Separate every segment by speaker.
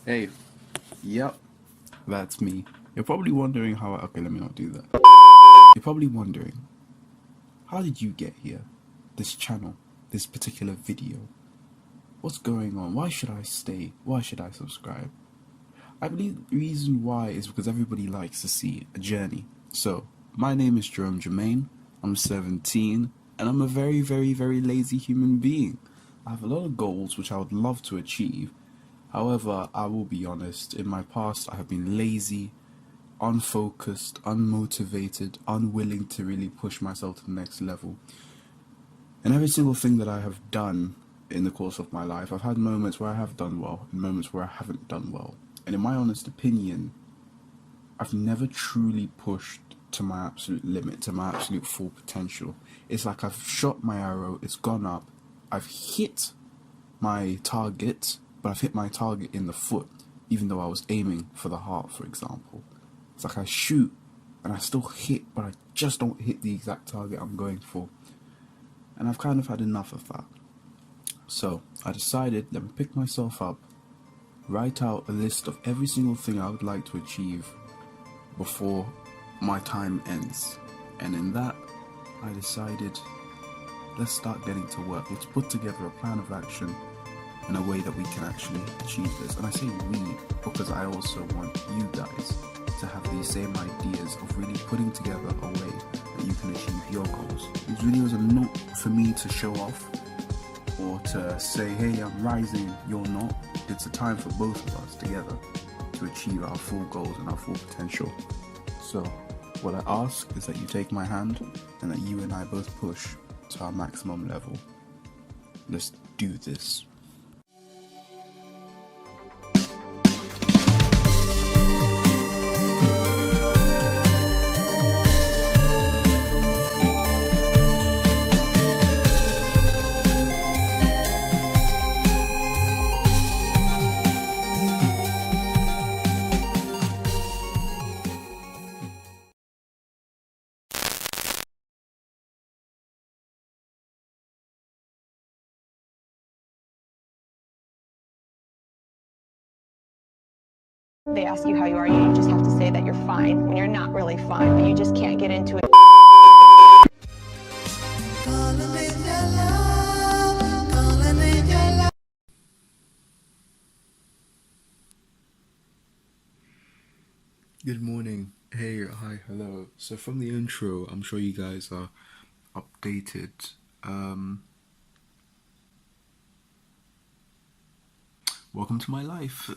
Speaker 1: Hey, yep, that's me. You're probably wondering how. Okay, let me not do that. You're probably wondering, how did you get here? This channel, this particular video. What's going on? Why should I stay? Why should I subscribe? I believe the reason why is because everybody likes to see a journey. So, my name is Jerome Jermaine. I'm 17, and I'm a very, very, very lazy human being. I have a lot of goals which I would love to achieve. However, I will be honest, in my past I have been lazy, unfocused, unmotivated, unwilling to really push myself to the next level. And every single thing that I have done in the course of my life, I've had moments where I have done well and moments where I haven't done well. And in my honest opinion, I've never truly pushed to my absolute limit, to my absolute full potential. It's like I've shot my arrow, it's gone up, I've hit my target, but I've hit my target in the foot, even though I was aiming for the heart, for example. It's like I shoot and I still hit, but I just don't hit the exact target I'm going for. And I've kind of had enough of that. So I decided, let me pick myself up, write out a list of every single thing I would like to achieve before my time ends. And in that, I decided, let's start getting to work. Let's put together a plan of action in a way that we can actually achieve this. And I say we because I also want you guys to have these same ideas of really putting together a way that you can achieve your goals. These videos are not for me to show off or to say, hey, I'm rising, you're not. It's a time for both of us together to achieve our full goals and our full potential. So what I ask is that you take my hand and that you and I both push to our maximum level. Let's do this.
Speaker 2: They ask you how you are, you just have to say that you're fine when you're not really fine, but you just can't get into it.
Speaker 1: Good morning. Hey, hi, hello. So from the intro, I'm sure you guys are updated. Welcome to my life.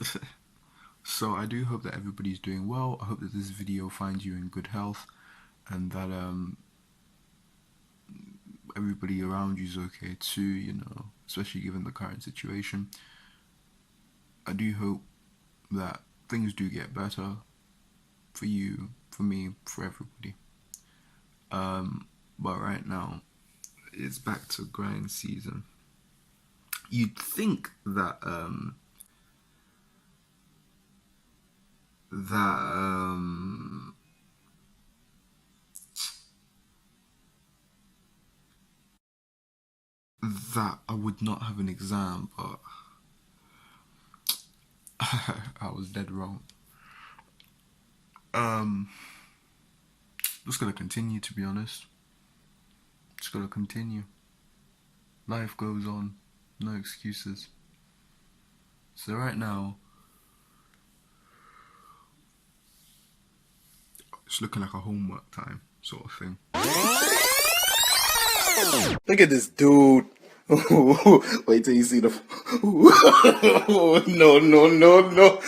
Speaker 1: So I do hope that everybody's doing well. I hope that this video finds you in good health and that everybody around you is okay too, you know, especially given the current situation. I do hope that things do get better for you, for me, for everybody. But right now, it's back to grind season. You'd think that that I would not have an exam, but I was dead wrong. Just gonna continue, to be honest. Just gonna continue. Life goes on, no excuses. So right now, it's looking like a homework time sort of thing.
Speaker 3: Look at this dude. Wait till you see the. No, no, no, no.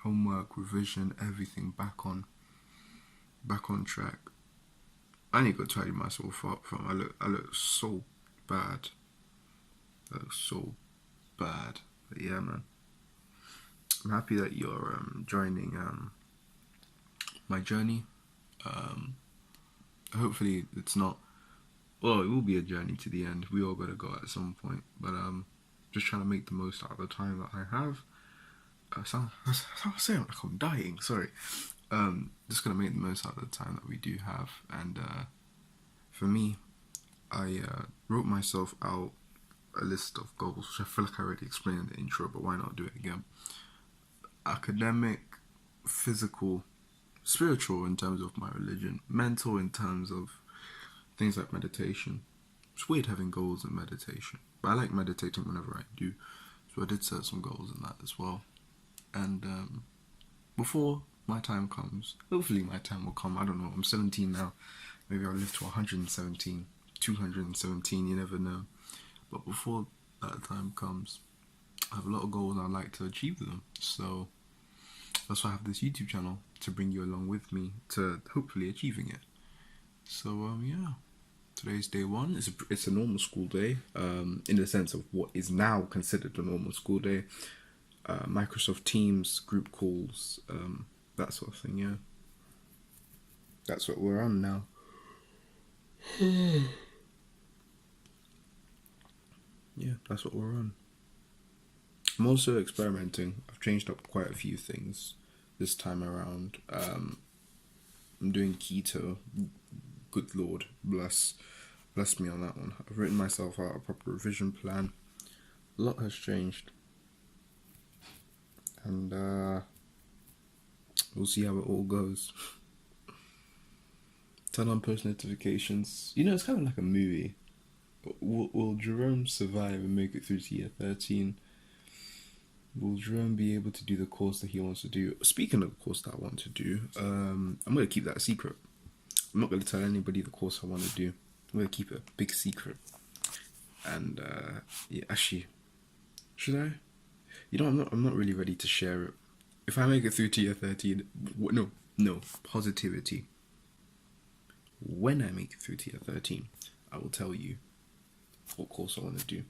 Speaker 1: Homework, revision, everything back on track. I need to go tidy myself up. I look so bad. I look so bad. But yeah, man. I'm happy that you're joining my journey. Hopefully it's not. Well, it will be a journey to the end. We all gotta go at some point. But just trying to make the most out of the time that I have. I sound like I'm dying. Sorry. Just gonna make the most out of the time that we do have, and For me, I wrote myself out a list of goals, which I feel like I already explained in the intro, but why not do it again? Academic, physical, spiritual in terms of my religion, mental in terms of things like meditation. It's weird having goals in meditation, but I like meditating whenever I do, so I did set some goals in that as well. And before my time comes, hopefully my time will come, I don't know, I'm 17 now, maybe I'll live to 117, 217, you never know. But before that time comes, I have a lot of goals and I'd like to achieve them. So that's why I have this YouTube channel, to bring you along with me to hopefully achieving it. So yeah, today's day one. It's a normal school day, in the sense of what is now considered a normal school day. Microsoft Teams, group calls, that sort of thing, yeah. That's what we're on now. Yeah, that's what we're on. I'm also experimenting. I've changed up quite a few things this time around. I'm doing keto. Good Lord, bless me on that one. I've written myself out a proper revision plan. A lot has changed. And we'll see how it all goes. Turn on post notifications. You know, it's kind of like a movie. Will Jerome survive and make it through to year 13? Will Jerome be able to do the course that he wants to do? Speaking of the course that I want to do, I'm going to keep that a secret. I'm not going to tell anybody the course I want to do. I'm going to keep it a big secret. And yeah, actually, should I? You know, I'm not really ready to share it. If I make it through to year 13, no, positivity. When I make it through to year 13, I will tell you what course I want to do.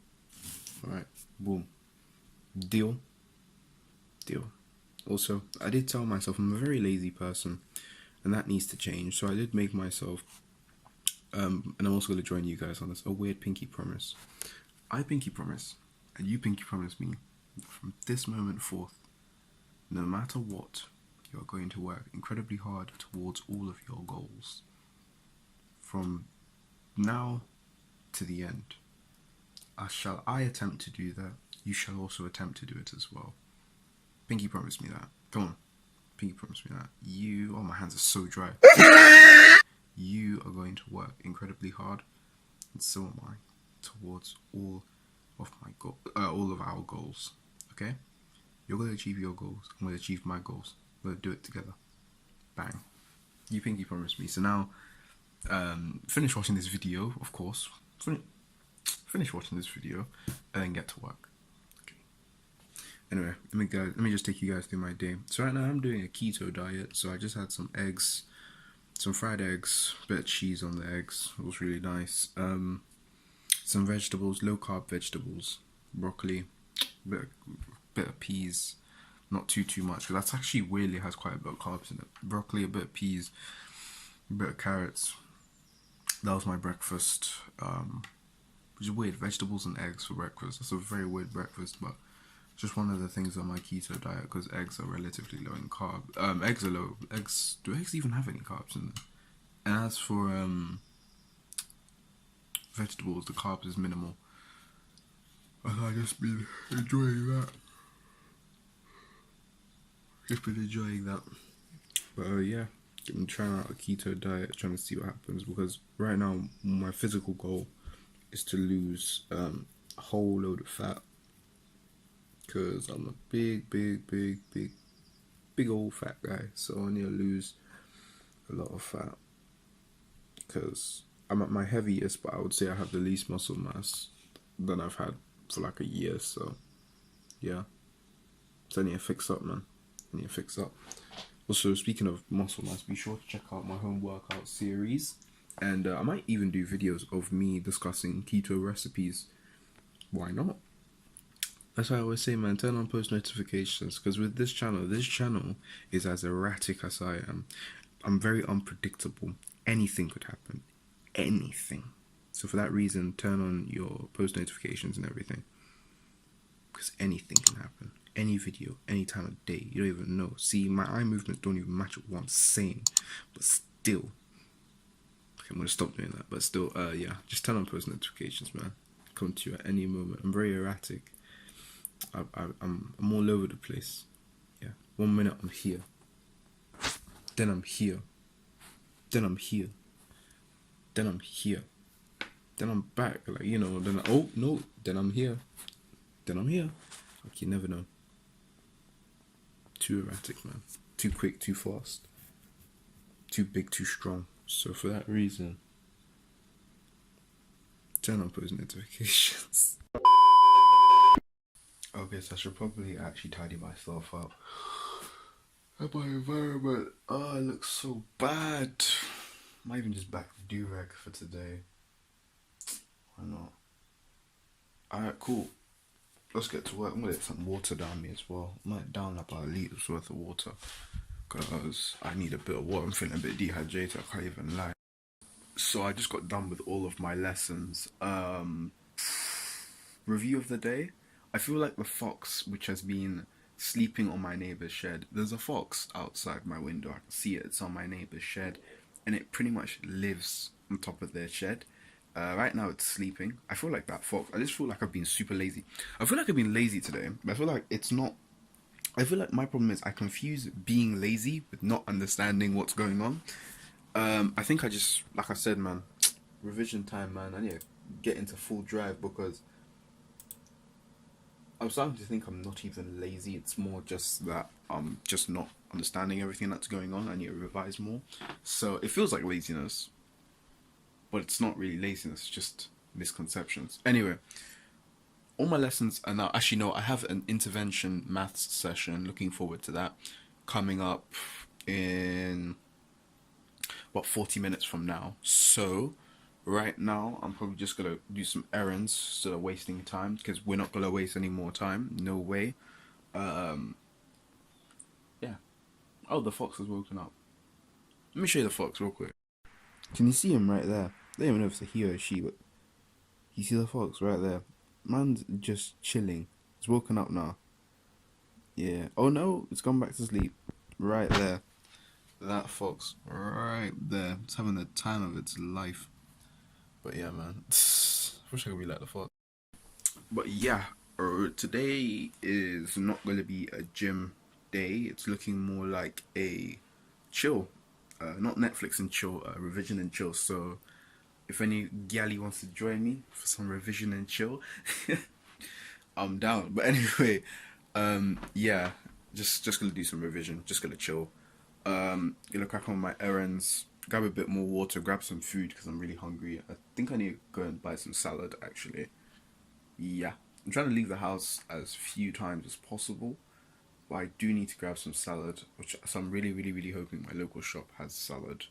Speaker 1: Alright, boom. Deal. Also, I did tell myself I'm a very lazy person, and that needs to change. So I did make myself, and I'm also going to join you guys on this, a weird pinky promise. I pinky promise, and you pinky promise me, from this moment forth, no matter what, you're going to work incredibly hard towards all of your goals. From now to the end. Shall I attempt to do that, you shall also attempt to do it as well. Pinky promise me that. Come on. Pinky promise me that. Oh, my hands are so dry. You are going to work incredibly hard, and so am I, towards all of our goals. Okay? You're going to achieve your goals. I'm going to achieve my goals. We're going to do it together. Bang. You pinky promise me. So now, finish watching this video, of course. Finish watching this video and then get to work. Okay. Anyway, let me just take you guys through my day. So right now I'm doing a keto diet. So I just had some eggs, some fried eggs, bit of cheese on the eggs. It was really nice. Some vegetables, low carb vegetables, broccoli, bit of peas. Not too much, because that's actually weirdly has quite a bit of carbs in it. Broccoli, a bit of peas, a bit of carrots. That was my breakfast. Which is weird, vegetables and eggs for breakfast. That's a very weird breakfast, but just one of the things on my keto diet, because eggs are relatively low in carb. Eggs are low. Do eggs even have any carbs in them? And as for vegetables, the carbs is minimal. And I've just been enjoying that. But yeah, I'm trying out a keto diet, trying to see what happens, because right now my physical goal is to lose a whole load of fat, because I'm a big old fat guy. So I need to lose a lot of fat, because I'm at my heaviest, but I would say I have the least muscle mass than I've had for like a year. So yeah, so I need to fix up, man. I need to fix up. Also, speaking of muscle mass, be sure to check out my home workout series. And I might even do videos of me discussing keto recipes. Why not? That's why I always say, man, turn on post notifications. Because with this channel is as erratic as I am. I'm very unpredictable. Anything could happen. Anything. So for that reason, turn on your post notifications and everything. Because anything can happen. Any video, any time of day. You don't even know. See, my eye movements don't even match what I'm saying. But still, Okay, I'm gonna stop doing that. But still, yeah, just turn on post notifications, man. Come to you at any moment. I'm very erratic. I'm all over the place. Yeah, 1 minute I'm here, then I'm here, then I'm here, then I'm here, then I'm back. Like, you know, then oh no, then I'm here, then I'm here. Like, you never know. Too erratic, man. Too quick, too fast. Too big, too strong. So for that reason, turn on post notifications. Okay, so I should probably actually tidy myself up. And my environment, oh, it looks so bad. Might even just back the do-rag for today. Why not? Alright, cool. Let's get to work. I'm gonna get some water down me as well. I might down about a litre worth of water, because I need a bit of water. I'm feeling a bit dehydrated, I can't even lie. So I just got done with all of my lessons. Review of the day. I feel like the fox which has been sleeping on my neighbour's shed. There's a fox outside my window. I can see it. It's on my neighbour's shed, and it pretty much lives on top of their shed. Right now it's sleeping. I feel like that fox. I just feel like I've been super lazy. I feel like I've been lazy today, but I feel like it's not. I feel like my problem is I confuse being lazy with not understanding what's going on. I think I just, like I said, man, revision time, man. I need to get into full drive, because I'm starting to think I'm not even lazy. It's more just that I'm just not understanding everything that's going on. I need to revise more. So it feels like laziness, but it's not really laziness, it's just misconceptions. Anyway, all my lessons are now, actually no, I have an intervention maths session, looking forward to that, coming up in about 40 minutes from now. So right now I'm probably just gonna do some errands instead of wasting time, because we're not gonna waste any more time, no way. Yeah. Oh, the fox has woken up. Let me show you the fox real quick. Can you see him right there? I don't even know if it's a he or a she, but you see the fox right there. Man's just chilling. He's woken up now. Yeah. Oh no, it's gone back to sleep. Right there. That fox right there. It's having the time of its life. But yeah, man. I wish I could be like the fox. But yeah, today is not going to be a gym day. It's looking more like a chill. Not Netflix and chill, revision and chill. So if any galley wants to join me for some revision and chill, I'm down. But anyway, yeah, just gonna do some revision, just gonna chill. Gonna crack on my errands, grab a bit more water, grab some food because I'm really hungry. I think I need to go and buy some salad actually. Yeah, I'm trying to leave the house as few times as possible, but I do need to grab some salad, so I'm really hoping my local shop has salad.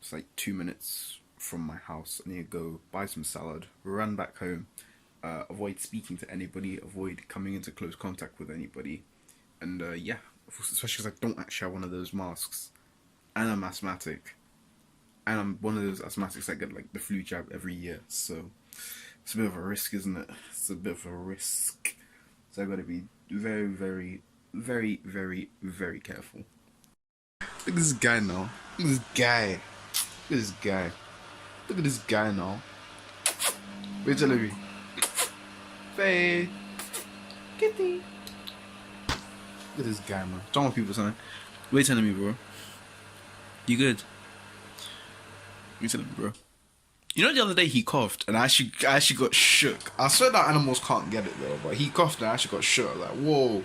Speaker 1: It's like 2 minutes from my house. I need to go buy some salad, run back home, avoid speaking to anybody, avoid coming into close contact with anybody, and yeah, especially because I don't actually have one of those masks, and I'm asthmatic, and I'm one of those asthmatics that get like the flu jab every year, so it's a bit of a risk, isn't it? It's a bit of a risk, so I gotta be very careful. Look at this guy now. Look at this guy. Look at this guy. Look at this guy now. Wait till me. Faye. Kitty. Look at this guy, man. Don't want people saying. Wait till me, bro. You good? Wait till me, bro. You know the other day he coughed and I actually got shook. I swear that animals can't get it though, but he coughed and I actually got shook. Like, whoa.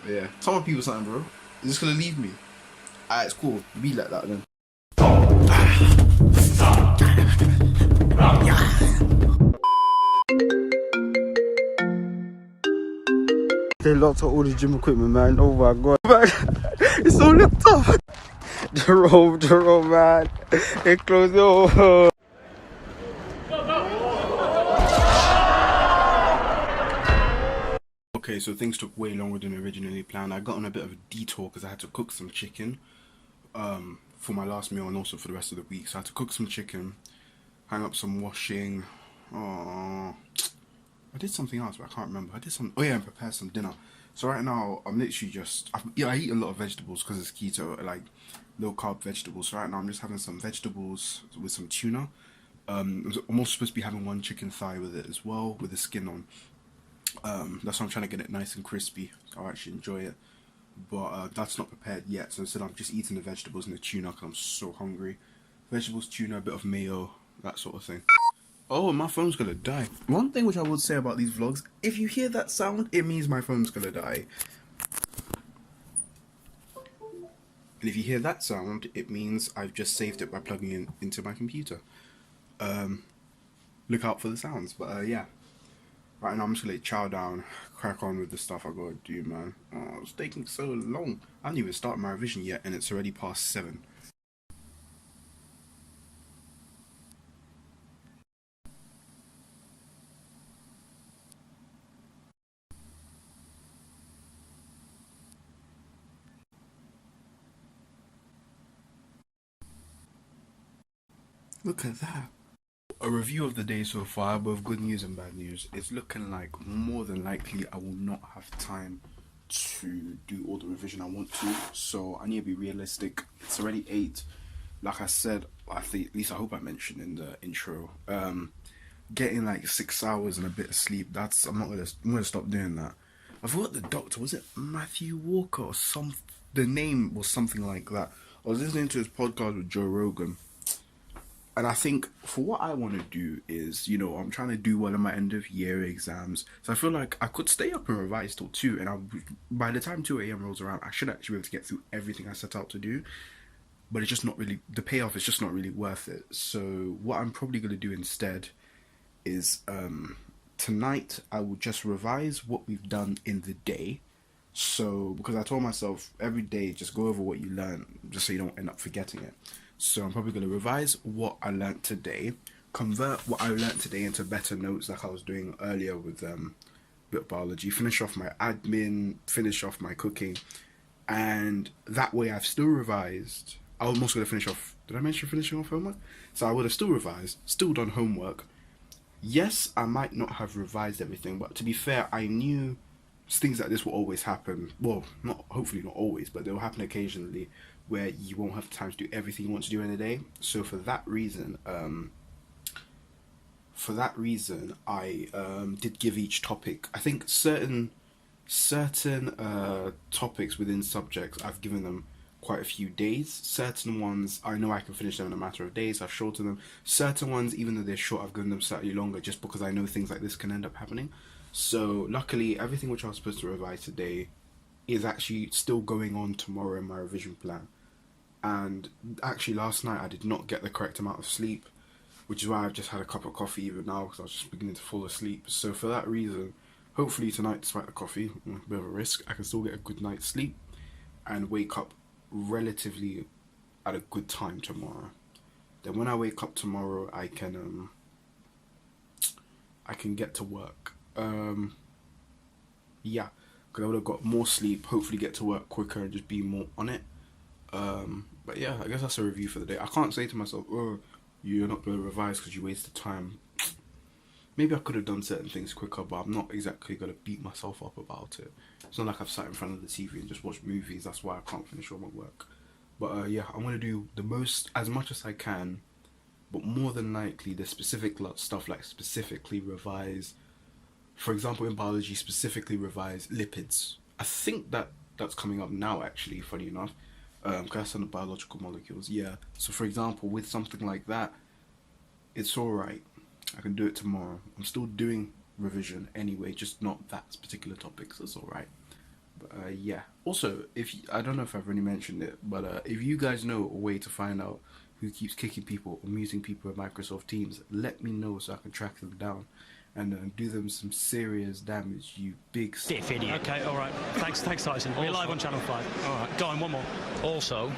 Speaker 1: Yeah. Tell my people something, bro. You're just gonna leave me. Alright, it's cool. Be like that then.
Speaker 4: They locked up all the gym equipment, man. Oh my god. It's all locked up. Jerome, man. They closed it all.
Speaker 1: Okay, so things took way longer than originally planned. I got on a bit of a detour because I had to cook some chicken for my last meal and also for the rest of the week. So I had to cook some chicken, hang up some washing. Oh, I did something else, but I can't remember. I did some. Oh yeah, and prepare some dinner. So right now, I'm literally just, I eat a lot of vegetables because it's keto, like low carb vegetables. So right now, I'm just having some vegetables with some tuna. I'm also supposed to be having one chicken thigh with it as well, with the skin on. That's why I'm trying to get it nice and crispy. So I actually enjoy it. But that's not prepared yet. So instead, I'm just eating the vegetables and the tuna because I'm so hungry. Vegetables, tuna, a bit of mayo, that sort of thing. Oh, my phone's gonna die. One thing which I would say about these vlogs, if you hear that sound, it means my phone's gonna die. And if you hear that sound, it means I've just saved it by plugging it into my computer. Look out for the sounds, but yeah. Right now I'm just gonna chow down, crack on with the stuff I gotta do, man. Oh, it's taking so long. I haven't even started my revision yet and it's already past 7. Look at that. A review of the day so far, both good news and bad news. It's looking like more than likely I will not have time to do all the revision I want to, so I need to be realistic. It's already 8. Like I said, I think, at least I hope I mentioned in the intro, getting like 6 hours and a bit of sleep, I'm gonna stop doing that. I forgot the doctor, was it Matthew Walker or the name was something like that. I was listening to his podcast with Joe Rogan. And I think for what I want to do is, you know, I'm trying to do well in my end of year exams. So I feel like I could stay up and revise till 2. And by the time 2 a.m. rolls around, I should actually be able to get through everything I set out to do. But it's just not really, the payoff is just not really worth it. So what I'm probably going to do instead is tonight I will just revise what we've done in the day. So, because I told myself every day, just go over what you learn, just so you don't end up forgetting it. So I'm probably going to revise what I learnt today, convert what I learnt today into better notes like I was doing earlier with bit of biology, finish off my admin, finish off my cooking, and that way I've still revised. I'm also going to finish off, did I mention finishing off homework? So I would have still revised, still done homework. Yes, I might not have revised everything, but to be fair, I knew things like this will always happen. Well, hopefully not always, but they will happen occasionally where you won't have time to do everything you want to do in a day. So for that reason, I did give each topic, I think certain topics within subjects, I've given them quite a few days. Certain ones, I know I can finish them in a matter of days, I've shortened them. Certain ones, even though they're short, I've given them slightly longer just because I know things like this can end up happening. So luckily, everything which I was supposed to revise today is actually still going on tomorrow in my revision plan. And actually last night I did not get the correct amount of sleep, which is why I've just had a cup of coffee even now because I was just beginning to fall asleep. So for that reason, hopefully tonight, despite the coffee, a bit of a risk, I can still get a good night's sleep and wake up relatively at a good time tomorrow. Then when I wake up tomorrow, I can get to work. Yeah, because I would have got more sleep, hopefully get to work quicker and just be more on it. But yeah, I guess that's a review for the day. I can't say to myself, oh, you're not going to revise because you wasted time. Maybe I could have done certain things quicker, but I'm not exactly going to beat myself up about it. It's not like I've sat in front of the TV and just watched movies. That's why I can't finish all my work. But yeah, I'm going to do as much as I can, but more than likely the specific stuff, like specifically revise, for example in biology, specifically revise lipids. I think that's coming up now actually, funny enough. Because that's on the biological molecules, yeah. So for example, with something like that, it's alright. I can do it tomorrow. I'm still doing revision anyway, just not that particular topic, so it's alright. But yeah. Also, I don't know if I've already mentioned it, but if you guys know a way to find out who keeps kicking people or muting people in Microsoft Teams, let me know so I can track them down and do them some serious damage, you big
Speaker 5: stiff idiot.
Speaker 6: Okay, alright. Thanks Tyson. We're live on Channel 5. Alright, go on, one more.
Speaker 5: Also,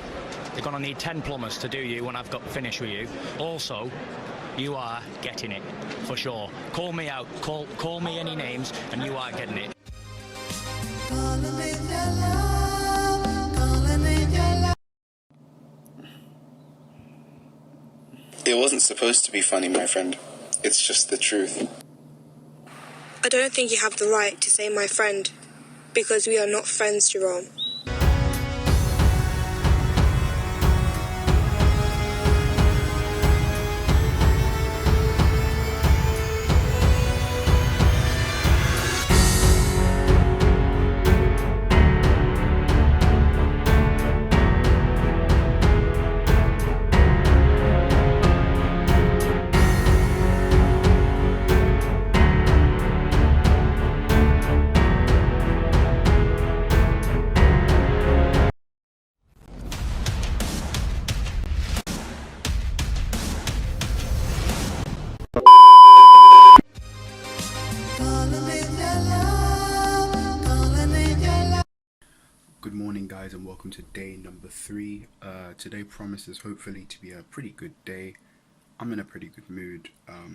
Speaker 5: you're going to need 10 plumbers to do you when I've got finished with you. Also, you are getting it, for sure. Call me out, call me any names, and you are getting it.
Speaker 3: It wasn't supposed to be funny, my friend. It's just the truth.
Speaker 7: I don't think you have the right to say my friend. because we are not friends, Jerome.
Speaker 1: Good morning, guys, and welcome to day number 3. Today promises hopefully to be a pretty good day. I'm in a pretty good mood.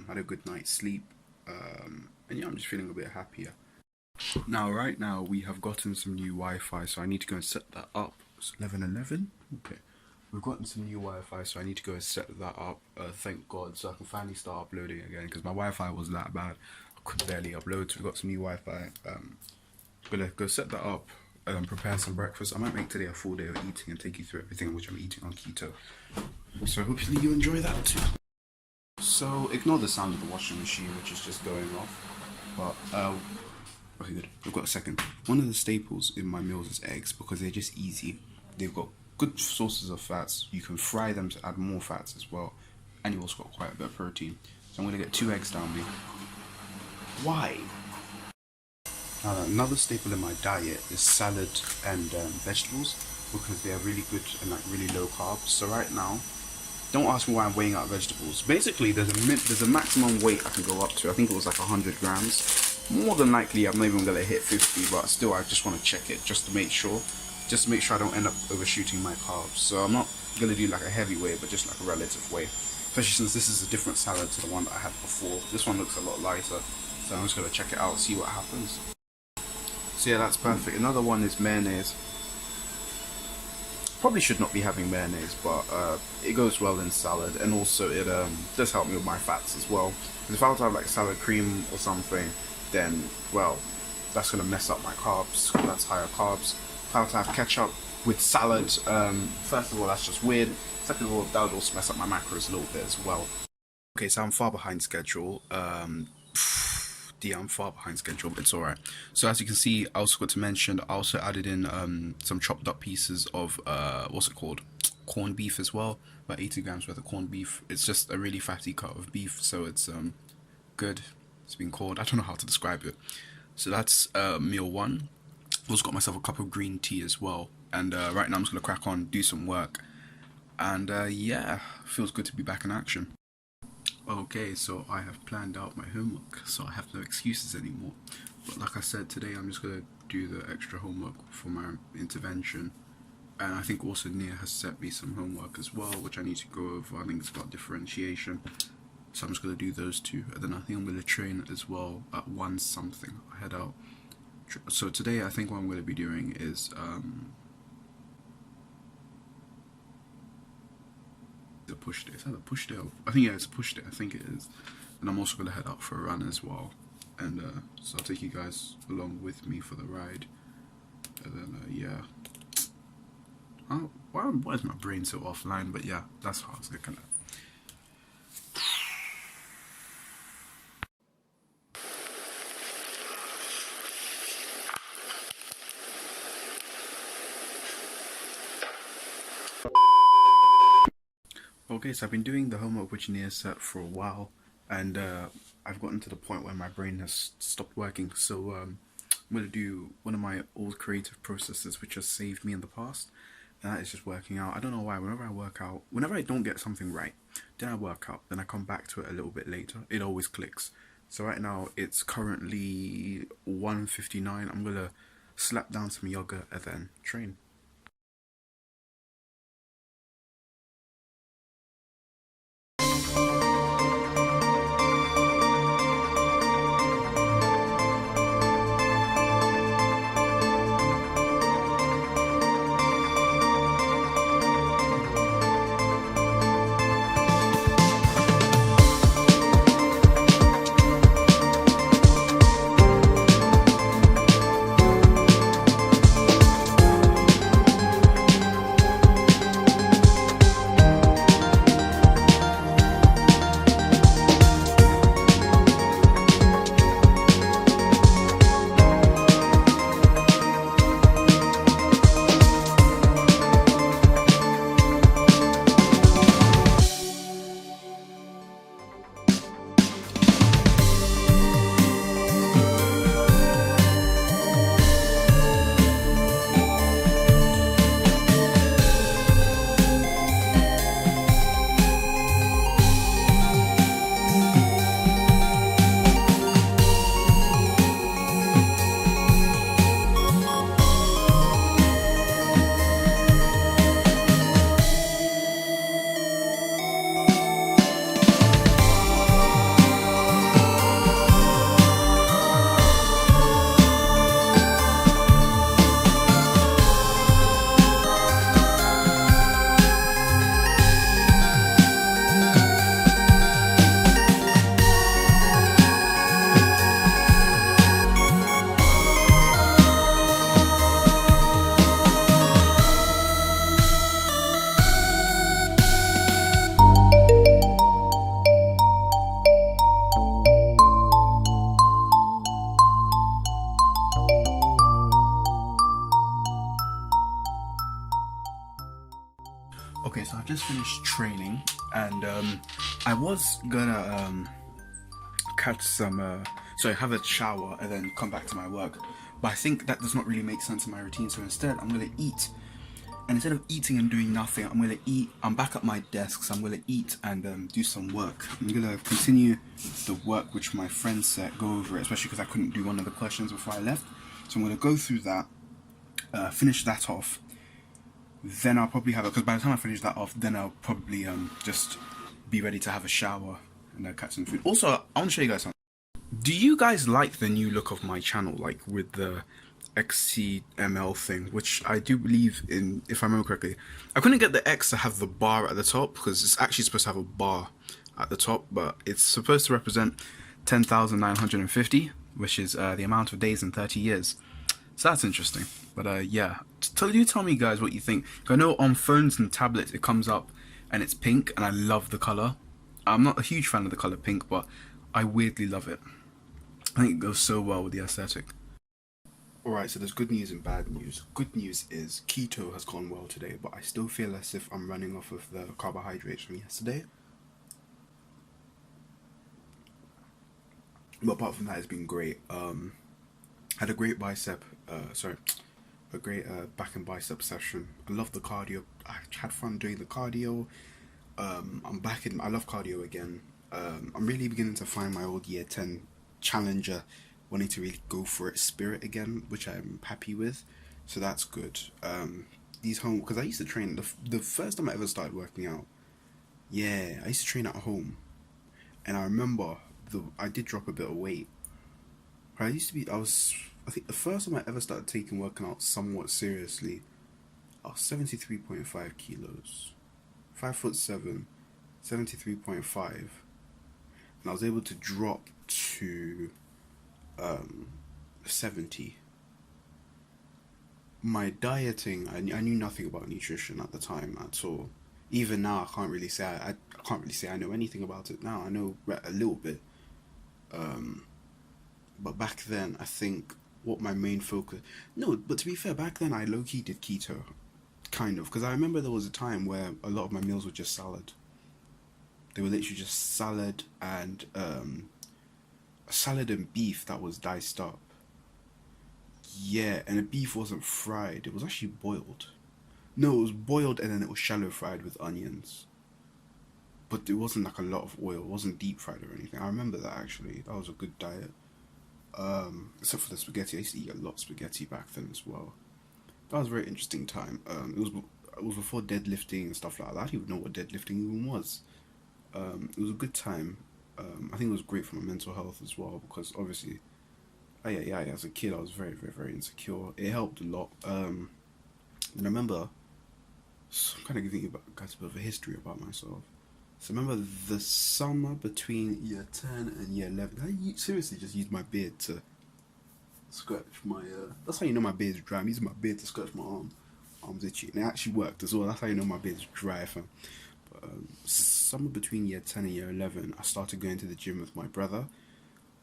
Speaker 1: Had a good night's sleep, and yeah, I'm just feeling a bit happier. Now, right now, we have gotten some new Wi-Fi, so I need to go and set that up. It's 11:11. Okay, we've gotten some new Wi-Fi, so I need to go and set that up. Thank God, so I can finally start uploading again, because my Wi-Fi was that bad. I could barely upload, so we got some new Wi-Fi. Gonna go set that up. Prepare some breakfast. I might make today a full day of eating and take you through everything which I'm eating on keto. So hopefully you enjoy that too. So ignore the sound of the washing machine, which is just going off. But okay, good. I've got a second. One of the staples in my meals is eggs because they're just easy. They've got good sources of fats. You can fry them to add more fats as well, and you also got quite a bit of protein. So I'm gonna get 2 eggs down me. Why? Another staple in my diet is salad and vegetables because they are really good and like really low carbs. So right now, don't ask me why I'm weighing out vegetables. Basically, there's a maximum weight I can go up to. I think it was like 100 grams. More than likely, I'm not even gonna hit 50, but still, I just want to check it just to make sure I don't end up overshooting my carbs. So I'm not gonna do like a heavy weight, but just like a relative weight. Especially since this is a different salad to the one that I had before. This one looks a lot lighter, so I'm just gonna check it out, see what happens. So yeah, that's perfect. Another one is mayonnaise. Probably should not be having mayonnaise, but it goes well in salad, and also it does help me with my fats as well. Because if I were to have like salad cream or something, then well, that's gonna mess up my carbs. That's higher carbs. If I were to have ketchup with salad, first of all, that's just weird. Second of all, that would also mess up my macros a little bit as well. Okay, so I'm far behind schedule. I'm far behind schedule, but it's alright. So as you can see, I also got to mention, I also added in some chopped up pieces of what's it called, corned beef as well, about 80 grams worth of corned beef. It's just a really fatty cut of beef, so it's good. It's been called, I don't know how to describe it. So that's meal 1. I've also got myself a cup of green tea as well, and right now I'm just gonna crack on, do some work, and yeah, feels good to be back in action. Okay, so I have planned out my homework, so I have no excuses anymore. But like I said, today I'm just going to do the extra homework for my intervention. And I think also Nia has set me some homework as well, which I need to go over. I think it's about differentiation. So I'm just going to do those 2. And then I think I'm going to train as well at 1 something. I head out. So today I think what I'm going to be doing is a push day. Is that a push day? I think yeah, it's a push day. I think it is. And I'm also gonna head out for a run as well. And so I'll take you guys along with me for the ride. And then yeah. Oh, why is my brain so offline? But yeah, that's how I was looking at. Okay, so I've been doing the homework which Nia set for a while, and I've gotten to the point where my brain has stopped working, so I'm going to do one of my old creative processes which has saved me in the past, and that is just working out. I don't know why, whenever I don't get something right, then I work out, then I come back to it a little bit later, it always clicks. So right now, it's currently 1:59, I'm going to slap down some yoga and then train. and I was gonna catch some, have a shower and then come back to my work. But I think that does not really make sense in my routine. So instead, I'm gonna eat. And instead of eating and doing nothing, I'm gonna eat. I'm back at my desk, so I'm gonna eat and do some work. I'm gonna continue the work which my friend said, go over it, especially because I couldn't do one of the questions before I left. So I'm gonna go through that, finish that off. Then I'll probably have because by the time I finish that off, then I'll probably just be ready to have a shower and catch some food. Also, I want to show you guys something. Do you guys like the new look of my channel, like with the XCML thing, which I do believe in, if I remember correctly? I couldn't get the X to have the bar at the top because it's actually supposed to have a bar at the top, but it's supposed to represent 10,950, which is the amount of days in 30 years. So that's interesting. But yeah, tell me guys what you think. I know on phones and tablets it comes up and it's pink, and I love the color. I'm not a huge fan of the color pink, but I weirdly love it. I think it goes so well with the aesthetic. Alright, so there's good news and bad news. Good news is keto has gone well today, but I still feel as if I'm running off of the carbohydrates from yesterday. But apart from that, it's been great. Had a great back and bicep session. I love the cardio. I had fun doing the cardio. I'm back in. I love cardio again. I'm really beginning to find my old year 10 challenger, wanting to really go for it spirit again, which I'm happy with. So that's good. These home, because I used to train the first time I ever started working out. Yeah, I used to train at home, and I remember I did drop a bit of weight. I think the first time I ever started taking working out somewhat seriously, I was 73.5 kilos, 5'7", 73.5, and I was able to drop to 70. My dieting, I knew nothing about nutrition at the time at all. Even now, I can't really say I know anything about it now. I know a little bit. But back then, I think what my main focus... No, but to be fair, back then I low-key did keto. Kind of. Because I remember there was a time where a lot of my meals were just salad. They were literally just salad and beef that was diced up. Yeah, and the beef wasn't fried. It was actually boiled. No, it was boiled and then it was shallow fried with onions. But it wasn't like a lot of oil. It wasn't deep fried or anything. I remember that actually. That was a good diet. Except for the spaghetti. I used to eat a lot of spaghetti back then as well. That was a very interesting time. It was before deadlifting and stuff like that. I didn't even know what deadlifting even was. It was a good time. I think it was great for my mental health as well, because obviously, as a kid I was very, very, very insecure. It helped a lot. And I remember, so I'm kind of giving you guys a bit of a history about myself. So I remember the summer between year 10 and year 11, I seriously just used my beard to scratch my, that's how you know my beard's dry. I'm using my beard to scratch my arms itchy, and it actually worked as well. That's how you know my beard's dry, fam. But summer between year 10 and year 11, I started going to the gym with my brother.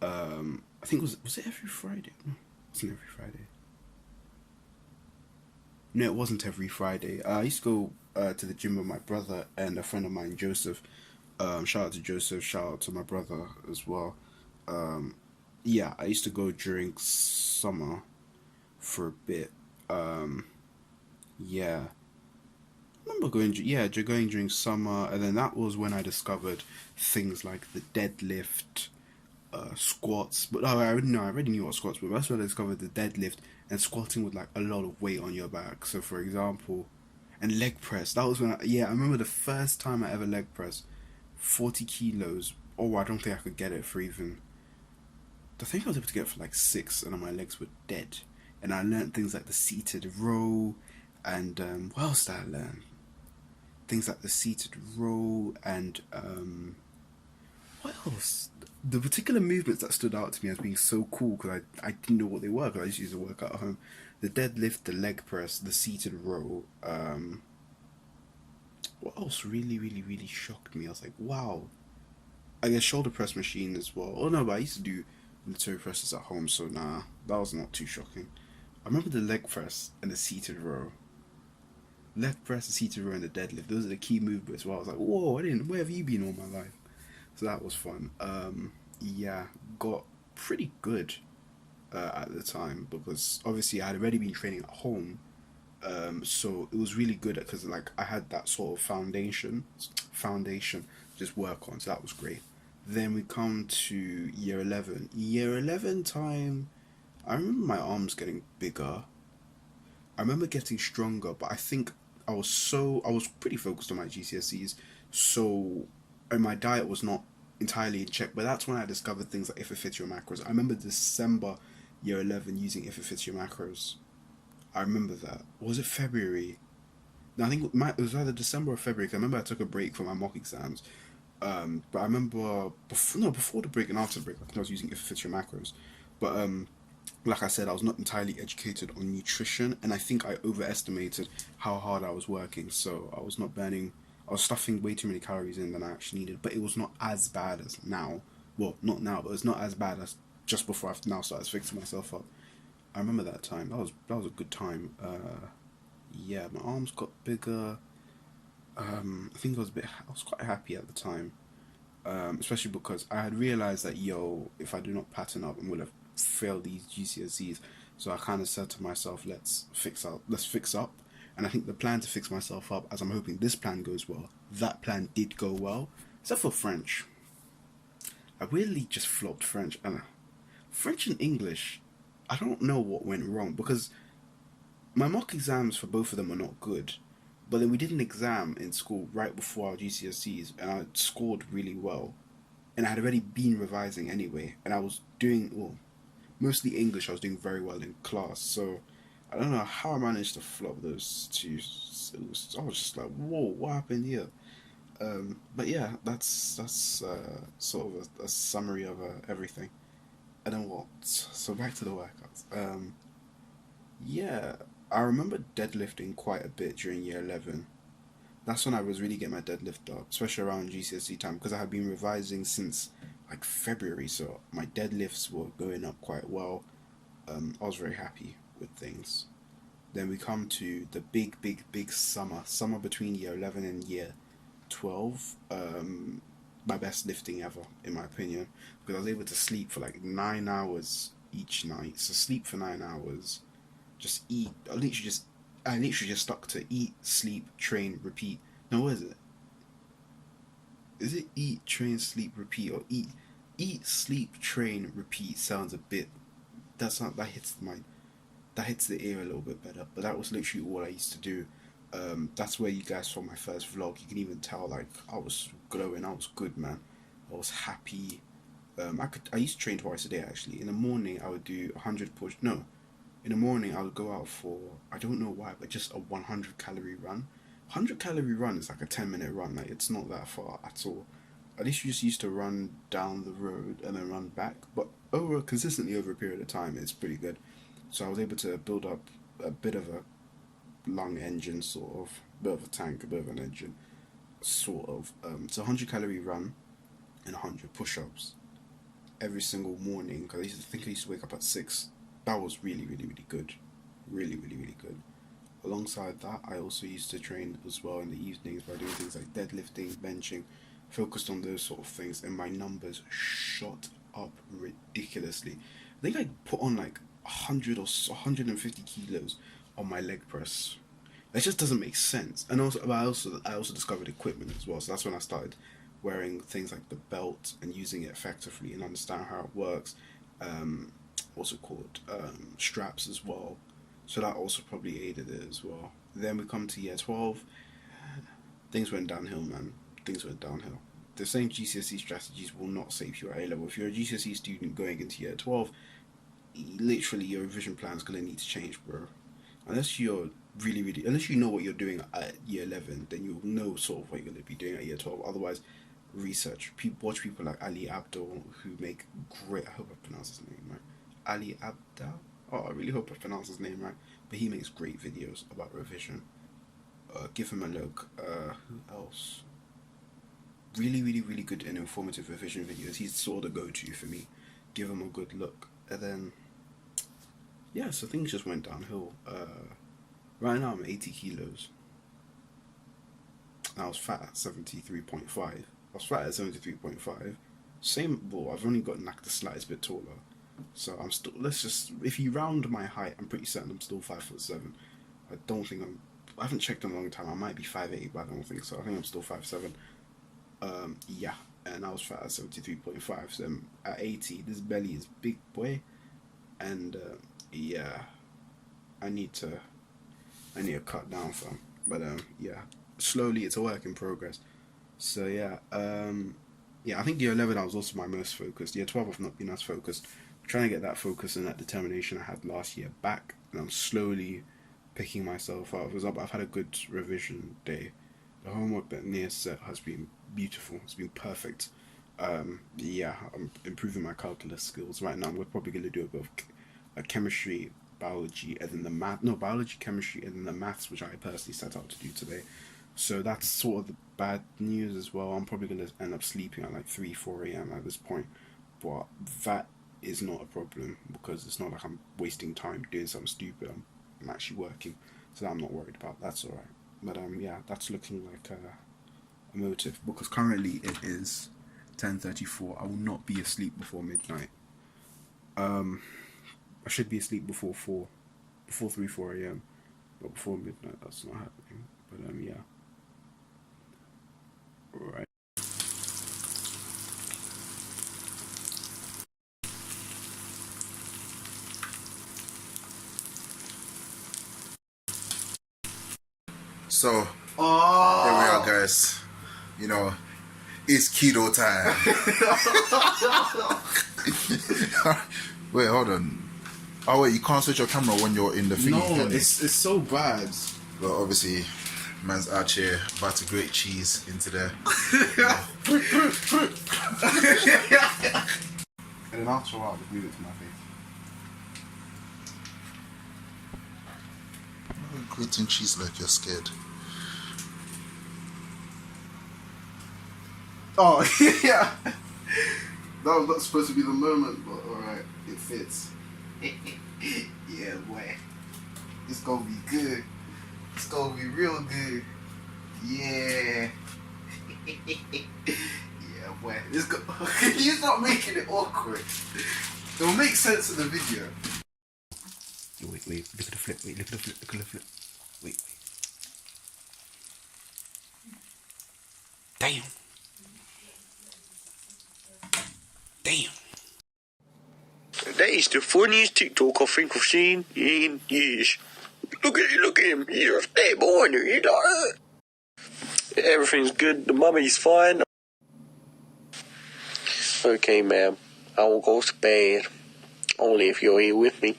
Speaker 1: I think was it every Friday? No, it wasn't every Friday. No, it wasn't every Friday. I used to go to the gym with my brother and a friend of mine, Joseph. Shout out to Joseph, shout out to my brother as well. Yeah, I used to go during summer for a bit. Yeah. I remember going during summer, and then that was when I discovered things like the deadlift, squats. But I already knew what squats were. That's when I discovered the deadlift and squatting with like a lot of weight on your back. So for example, and leg press. That was when I remember the first time I ever leg pressed 40 kilos. Oh, I don't think I could get it for even. I think I was able to get it for like 6, and my legs were dead. And I learned things like the seated row, and what else did I learn? Things like the seated row, and what else? The particular movements that stood out to me as being so cool, because I didn't know what they were, because I used to work out at home. The deadlift, the leg press, the seated row. What else really, really, really shocked me? I was like, wow. I guess shoulder press machine as well. Oh no, but I used to do military presses at home, so nah, that was not too shocking. I remember the leg press and the seated row. Left press, the seated row, and the deadlift. Those are the key movements where I was like, whoa, where have you been all my life? So that was fun. Yeah, got pretty good at the time because obviously I had already been training at home. So it was really good because like I had that sort of foundation just work on. So that was great. Then we come to year 11. Year 11 time, I remember my arms getting bigger. I remember getting stronger, but I think I was pretty focused on my GCSEs, so and my diet was not entirely in check. But that's when I discovered things like If It Fits Your Macros. I remember December year 11 using If It Fits Your Macros. I remember that. Or was it February? No, I think it was either December or February. 'Cause I remember I took a break from my mock exams. But I remember before the break and after the break, I think I was using If It Fits Your Macros. But like I said, I was not entirely educated on nutrition, and I think I overestimated how hard I was working. So I was stuffing way too many calories in than I actually needed. But it was not as bad as now. Well, not now, but it's not as bad as just before I've now started fixing myself up. I remember that time. That was a good time. Yeah, my arms got bigger. I think I was quite happy at the time, especially because I had realized that if I do not pattern up, I'm gonna fail these GCSEs. So I kind of said to myself, let's fix up. And I think the plan to fix myself up, as I'm hoping this plan goes well, that plan did go well, except for French. I really just flopped French, and French and English, I don't know what went wrong because my mock exams for both of them were not good. But then we did an exam in school right before our GCSEs, and I scored really well. And I had already been revising anyway, and I was doing, mostly English, I was doing very well in class. So I don't know how I managed to flop those two. I was just like, whoa, what happened here? But yeah, that's sort of a summary of everything. And then what? So back to the workouts. Yeah, I remember deadlifting quite a bit during year 11. That's when I was really getting my deadlift up, especially around GCSE time, because I had been revising since like February, so my deadlifts were going up quite well. I was very happy with things. Then we come to the big summer between year 11 and year 12. My best lifting ever, in my opinion, because I was able to sleep for like 9 hours each night. So sleep for 9 hours, just eat. I literally just stuck to eat, sleep, train, repeat. No, what is it? Is it eat, train, sleep, repeat, or eat, sleep, train, repeat? Sounds a bit. That hits the ear a little bit better. But that was literally all I used to do. That's where you guys saw my first vlog. You can even tell like I was glowing. I was good, man. I was happy. I used to train twice a day actually. In the morning I would do 100 push. No. In the morning, I would go out for, I don't know why, but just a 100 calorie run. 100 calorie run is like a 10-minute run. Like, it's not that far at all. At least you just used to run down the road and then run back. But consistently over a period of time, it's pretty good. So I was able to build up a bit of a lung engine, sort of. A bit of a tank, a bit of an engine, sort of. It's a 100 calorie run and 100 push-ups every single morning. Because I used to wake up at 6. That was really good. Really good. Alongside that, I also used to train as well in the evenings by doing things like deadlifting, benching, focused on those sort of things, and my numbers shot up ridiculously. I think I put on like 100 or 150 kilos on my leg press. That just doesn't make sense. And I also discovered equipment as well. So that's when I started wearing things like the belt and using it effectively and understand how it works. What's it called? Straps as well. So that also probably aided it as well. Then we come to year 12. Things went downhill, man. Things went downhill. The same GCSE strategies will not save you at A level. If you're a GCSE student going into year 12, literally your revision plan is going to need to change, bro. Unless you're unless you know what you're doing at year 11, then you'll know sort of what you're going to be doing at year 12. Otherwise, research. Watch people like Ali Abdaal who make great. I hope I pronounce his name right. Ali Abdaal. Oh, I really hope I pronounce his name right. But he makes great videos about revision. Give him a look. Who else? Really good and informative revision videos. He's sort of the go-to for me. Give him a good look. And then, yeah, so things just went downhill. Right now I'm 80 kilos. and I was fat at 73.5. I was fat at 73.5. Same, well, I've only gotten like the slightest bit taller. So I'm still, let's just, if you round my height, I'm pretty certain I'm still 5'7". I don't think I haven't checked in a long time. I might be 5'8", but I don't think so. I think I'm still 5'7". Yeah, and I was fat at 73.5. So at 80, this belly is big, boy. And yeah, I need to cut down from. But yeah, slowly, it's a work in progress. So yeah, yeah, I think year 11 I was also my most focused. Year 12 I've not been as focused. I'm trying to get that focus and that determination I had last year back, and I'm slowly picking myself up. For example, I've had a good revision day. The homework that Nia set has been beautiful. It's been perfect. Yeah, I'm improving my calculus skills right now. We're probably going to do a bit of chemistry, biology, and then the math. No, biology, chemistry, and then the maths, which I personally set out to do today. So that's sort of the bad news as well. I'm probably going to end up sleeping at like 3-4 a.m. at this point. But that is not a problem, because it's not like I'm wasting time doing something stupid. I'm actually working, so that I'm not worried about. That's alright. But yeah, that's looking like a motive, because currently it is 10:34. I will not be asleep before midnight. I should be asleep before 3-4 a.m. But before midnight, that's not happening. But yeah. Alright.
Speaker 8: So, here we are, guys. You know, it's keto time. Wait, hold on. Oh, wait, you can't switch your camera when you're in the thing.
Speaker 1: No, it's so bad.
Speaker 8: Well, obviously, man's out here about to grate cheese into there.
Speaker 1: And then after a while, just move it to my face.
Speaker 8: Grating cheese like you're scared.
Speaker 1: Oh, yeah. That was not supposed to be the moment, but alright, it fits. Yeah, boy. It's gonna be good. It's gonna be real good. Yeah. Yeah, boy. He's not making it awkward. It'll make sense in the video. Wait, look at the flip. Wait, look at the flip. Look at the flip. Wait. Damn. Damn.
Speaker 3: That is the funniest TikTok I think I've seen in years. Look at him. He's a fat boy. He's like, everything's good. The mummy's fine. Okay, ma'am. I will go to bed. Only if you're here with me.